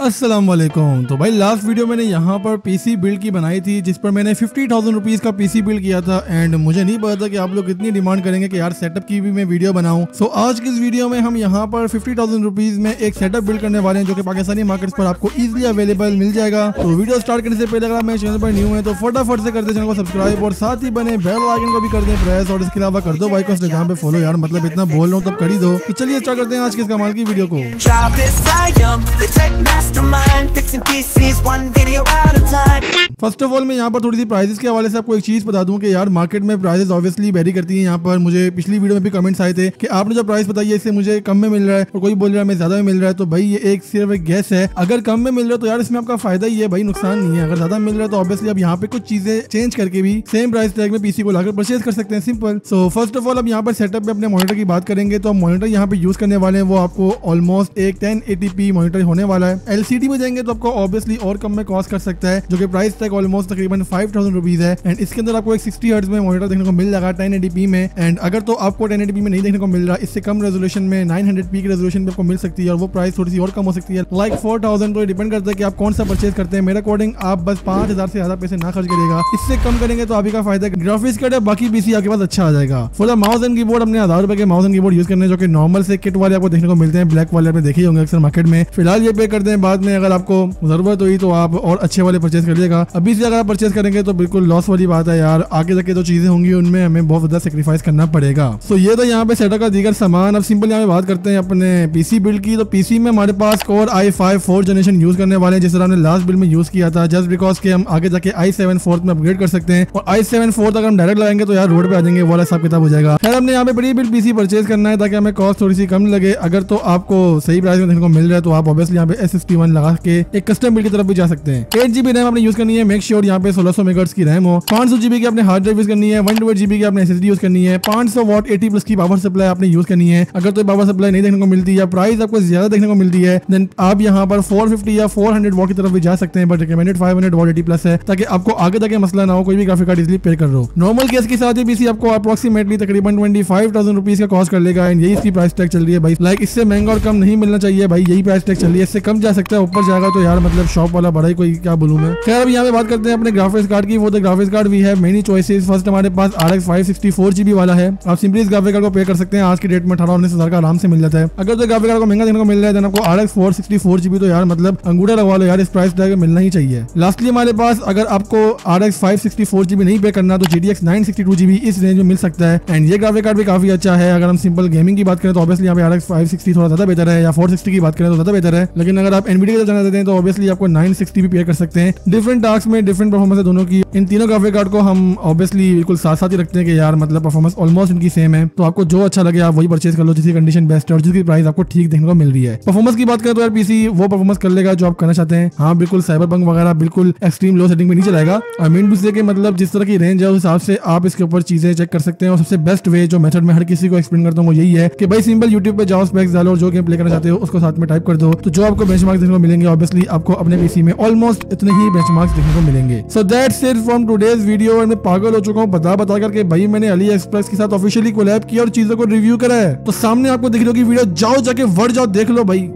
अस्सलाम वालेकुम। तो भाई लास्ट वीडियो मैंने यहाँ पर पीसी बिल्ड की बनाई थी जिस पर मैंने 50,000 रुपीज का पीसी बिल्ड किया था एंड मुझे नहीं पता था कि आप लोग इतनी डिमांड करेंगे कि यार सेटअप की भी मैं वीडियो बनाऊं। सो आज की इस वीडियो में हम यहाँ पर 50,000 रुपीज में एक सेटअप बिल्ड करने वाले हैं जो कि पाकिस्तानी मार्केट्स पर आपको इजीली अवेलेबल मिल जाएगा। तो वीडियो स्टार्ट करने से पहले अगर आप मेरे चैनल पर न्यू है तो फटाफट से कर दे चैनल को सब्सक्राइब और साथ ही बने बेल आइकन को भी कर दे प्रेस और इसके अलावा कर दो भाई को इंस्टाग्राम पे फॉलो। यार मतलब इतना बोल रहा हूँ तब कर ही दो। तो चलिए स्टार्ट करते हैं आज के इस कमाल की वीडियो को। Jobless Zaiam, the tech mastermind, fixing PCs one video at a time. First of all मैं यहाँ पर थोड़ी सी प्राइसेस के हवाले से आपको एक चीज बता दूं कि यार मार्केट में प्राइसेस ऑब्वियसली वेरी करती हैं। यहाँ पर मुझे पिछली वीडियो में भी कमेंट्स आए थे कि आपने जो प्राइस बताई है इससे मुझे कम में मिल रहा है और कोई बोल रहा है मैं ज्यादा में मिल रहा है। तो भाई ये एक सिर्फ एक गैस है। अगर कम में मिल रहा है तो यार इसमें आपका फायदा ही है भाई, नुकसान नहीं है। अगर ज्यादा मिल रहा है तो ऑब्वियसली आप यहाँ पे कुछ चीजें चेंज करके भी सेम प्राइस टैग में पीसी को लाकर परचेज कर सकते हैं, simple. So first of all अब यहाँ पर सेटअप में अपने मॉनिटर की बात करेंगे तो मॉनिटर यहाँ पे यूज करने वाले हैं वो आपको ऑलमोस्ट एक 1080p मॉनिटर होने वाला है। एलसीडी में जाएंगे तो आपको ऑब्वियसली और कम में कॉस्ट कर सकता है जो कि प्राइस टैग ऑलमोस्ट तकरीबन 5,000 रुपीज है। एंड इसके अंदर आपको एक 60 हर्ट्ज में मॉनिटर देखने को मिल जाएगा 1080p में। एंड अगर तो आपको 1080p में नहीं देखने को मिल रहा, इससे कम रेजोल्यूशन में 900p की रेजोल्यूशन पे आपको मिल सकती है और वो प्राइस थोड़ी सी और कम हो सकती है, लाइक 4,000। तो डिपेंड करता है कि आप कौन सा परचेज करते हैं। मेरे अकॉर्डिंग आप बस 5,000 से ज्यादा पैसे ना खर्च करेगा, इससे कम करेंगे तो आप ही का फायदा है। ग्राफिक्स कार्ड है, बाकी पीसी आपके पास अच्छा आ जाएगा। For the mouse and keyboard अपने 1,000 रुपए के माउस एंड कीबोर्ड यूज करने जो कि नॉर्मल से किट वाले आपको देखने को मिलते हैं, ब्लैक वाले आपने देखे ही होंगे अक्सर मार्केट में। फिलहाल ये पे कर दें, बाद में अगर आपको जरूरत हुई तो आप और अच्छे वाले परचेज करिएगा। अभी से अगर आप परचेज करेंगे तो बिल्कुल लॉस वाली बात है यार, आगे जाके जो चीजें होंगी उनमें हमें बहुत ज्यादा सेक्रीफाइस करना पड़ेगा। सो ये तो यहाँ पे सेटअप का दीगर सामान। अब सिंपल यहाँ पे बात करते हैं अपने पीसी बिल्ड की। तो पीसी में हमारे पास core i5 4th generation use करने वाले हैं जिस तरह हमने लास्ट बिल्ड में यूज किया था, जस्ट बिकॉज के हम आगे जाके i7 4th में अपग्रेड कर सकते हैं। और i7 4th अगर हम डायरेक्ट लगाएंगे तो यार रोड पे आ जाएंगे, वाला हिसाब किताब हो जाएगा। खैर हमने यहाँ पे बड़ी बिल्ड पीसी परचेज करना है ताकि हमें कॉस्ट थोड़ी सी कम लगे। अगर तो आपको सही प्राइस में देखने को मिल रहा है तो आप ऑब्वियसली यहाँ पे S61 लगा के एक कस्टम बिल्ड की तरफ भी जा सकते हैं। 8GB रैम आपने यूज करनी है, मेक श्योर यहाँ पे 1600 मेगाहर्ट्ज की रैम हो। 500GB की आपने हार्ड ड्राइव यूज करनी है, 128GB की आपने एसएसडी यूज करनी है, 500 वाट 80+ की पावर सप्लाई आपने यूज करनी है। अगर तो पावर सप्लाई नहीं देखने को मिलती या प्राइस आपको ज्यादा देखने को मिलती है देन आप यहाँ पर 450 या 400 वाट की तरफ भी जा सकते हैं, बट रिकमेंडेड 500 वाट 80+ है ताकि आपको आगे जाके मसला ना हो, कोई भी ग्राफिक कार्ड इजीली पे कर रहा हो। नॉर्मल केस के साथ ही पीसी आपको अप्रोक्सीमेटली तकरीबन 25,000 रुपीज का कॉस्ट कर लेगा एंड यही इसकी प्राइस टैग चल रही है भाई। लाइक इससे महंगा और कम नहीं मिलना चाहिए भाई, यही प्राइस टैग चल रही है। इससे कम जा सकता है, ऊपर जाएगा तो यार मतलब शॉप वाला बड़ा ही कोई क्या बोलूं मैं। खैर अब यहाँ पे बात करते हैं अपने ग्राफिक्स कार्ड की। वो तो ग्राफिक्स कार्ड भी है मेनी चॉइसेस। फर्स्ट हमारे पास RX 564GB वाला है। आप सिंपली इस ग्राफिक कार्ड को पे कर सकते हैं, आज की डेट में 18-19 हजार का आराम से मिल जाता है। अगर तो ग्राफिक कार्ड को महंगा देखने को मिल रहा है देन आपको RX 464GB तो यार मतलब अंगूठा लगवा लो यार, इस प्राइस टैग मिलना ही चाहिए। लास्टली हमारे पास अगर आपको RX 564GB नहीं पे करना तो GTX 962GB इस रेंज में मिल सकता है एंड ये ग्राफिक कार्ड भी काफी अच्छा है। अगर हम सिंपल गेमिंग की बात करें तो ऑब्वियसली यहाँ पे RX 560 थोड़ा ज्यादा बेहतर है, या 460 की बात करें तो ज्यादा बेहतर है। लेकिन अगर आप एनवीडिया की जाना चाहते हैं तो ऑब्वियसली आपको 960 भी पे कर सकते हैं। डिफरेंट टास्क में डिफरेंट परफॉर्मेंस है दोनों की। इन तीनों ग्राफिक कार्ड को हम ऑब्वियसली बिल्कुल साथ साथ ही रखते हैं कि यार मतलब परफॉर्मेंस ऑलमोस्ट इनकी सेम है, तो आपको जो अच्छा लगे आप वही परचेज कर लो जिसकी कंडीशन बेस्ट है और जिसकी प्राइस आपको ठीक देखने को मिल रही है। परफॉर्मेंस की बात करें तो यार पीसी वो परफॉर्मेंस कर लेगा जो आप करना चाहते हैं। हाँ बिल्कुल साइबरपंक वगैरह बिल्कुल एक्सट्रीम लो सेटिंग में नहीं चलाएगा। आई मीन टू से कि मतलब जिस तरह की रेंज है उस हिसाब से आप इसके ऊपर चीजें चेक कर सकते हैं। और सबसे बेस्ट वे जो मेथड में हर किसी को एक्सप्लेन करता हूँ वो यही है कि भाई सिंपल यूट्यूब पे जाओ, स्पेक्स डालो और जो गेम प्ले करना चाहते हो उसको साथ में टाइप कर दो, तो जो आपको बेंचमार्क्स देखने को मिलेंगे ऑब्वियसली आपको अपने पीसी में ऑलमोस्ट इतने ही बेंचमार्क्स देखने को मिलेंगे। So that's it from today's video. और मैं पागल हो चुका हूँ बता करके भाई, मैंने अली एक्सप्रेस के साथ ऑफिशियली कोलैब किया और चीजों को रिव्यू करा है। तो सामने आपको दिख रही होगी वीडियो, जाओ जाके वर्ड जाओ देख लो भाई।